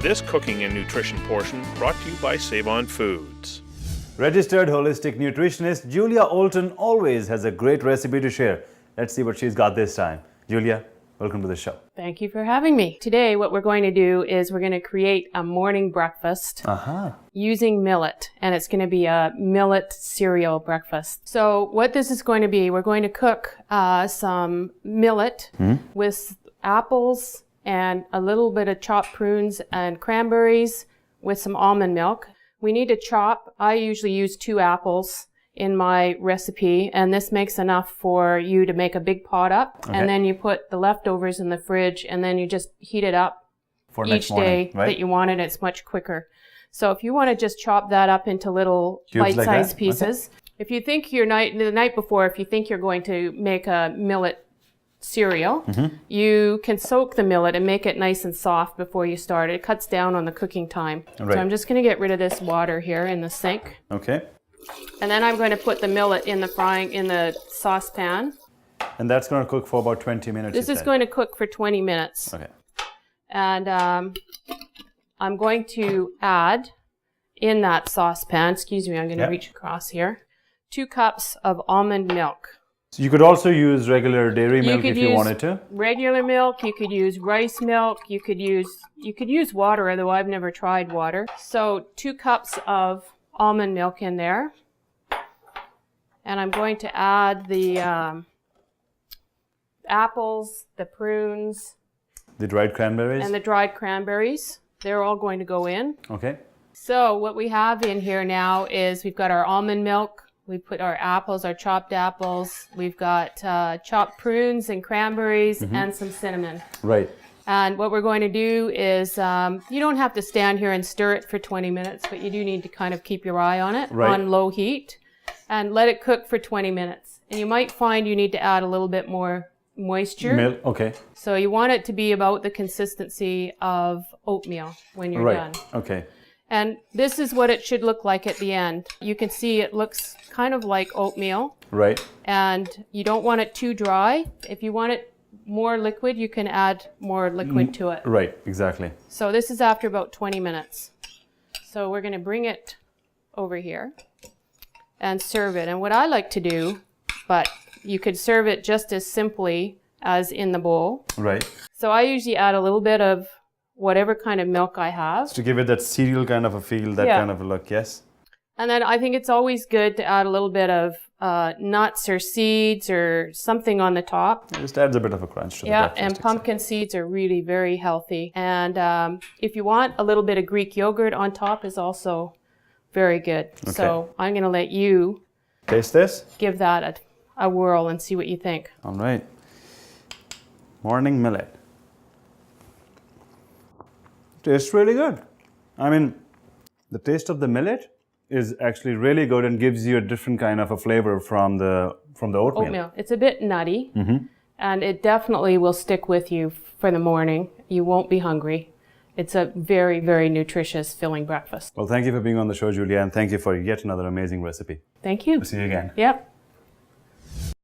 This cooking and nutrition portion brought to you by Save On Foods. Registered holistic nutritionist Julia Olton always has a great recipe to share. Let's see what she's got this time. Julia, welcome to the show. Thank you for having me. Today what we're going to do is we're going to create a morning breakfast using millet, and it's going to be a millet cereal breakfast. So what this is going to be, we're going to cook some millet with apples and a little bit of chopped prunes and cranberries with some almond milk. We need to chop, I usually use 2 apples in my recipe, and this makes enough for you to make a big pot up. Okay. And then you put the leftovers in the fridge, and then you just heat it up for each day that you want it. It's much quicker. So if you want to just chop that up into little bite-sized pieces. Okay. If you think the night before, if you think you're going to make a millet cereal, you can soak the millet and make it nice and soft before you start. It cuts down on the cooking time. Right. So I'm just going to get rid of this water here in the sink. Okay. And then I'm going to put the millet in the saucepan. And that's going to cook for about 20 minutes. This is going to cook for 20 minutes. Okay. And I'm going to add in that saucepan, excuse me, I'm going to reach across here, 2 cups of almond milk. So you could also use regular dairy milk if you wanted to. Regular milk, you could use rice milk, you could use water, although I've never tried water. So 2 cups of almond milk in there. And I'm going to add the apples, the prunes. The dried cranberries? And the dried cranberries. They're all going to go in. Okay. So what we have in here now is we've got our almond milk. We put our apples, our chopped apples. We've got chopped prunes and cranberries and some cinnamon. Right. And what we're going to do is, you don't have to stand here and stir it for 20 minutes, but you do need to kind of keep your eye on it on low heat and let it cook for 20 minutes. And you might find you need to add a little bit more moisture. Milk, okay. So you want it to be about the consistency of oatmeal when you're done. Okay. And this is what it should look like at the end. You can see it looks kind of like oatmeal. Right. And you don't want it too dry. If you want it more liquid, you can add more liquid to it. Right, exactly. So this is after about 20 minutes. So we're going to bring it over here and serve it. And what I like to do, but you could serve it just as simply as in the bowl. Right. So I usually add a little bit of whatever kind of milk I have. To give it that cereal kind of a feel, that kind of a look, yes? And then I think it's always good to add a little bit of nuts or seeds or something on the top. It just adds a bit of a crunch to the breakfast. Yeah, and pumpkin seeds are really very healthy. And if you want, a little bit of Greek yogurt on top is also very good. Okay. So I'm going to let you taste this. Give that a whirl and see what you think. All right. Morning millet. Tastes really good. I mean, the taste of the millet is actually really good and gives you a different kind of a flavor from the oatmeal. It's a bit nutty, and it definitely will stick with you for the morning. You won't be hungry. It's a very, very nutritious, filling breakfast. Well, thank you for being on the show, Julia, and thank you for yet another amazing recipe. Thank you. We'll see you again. Yep.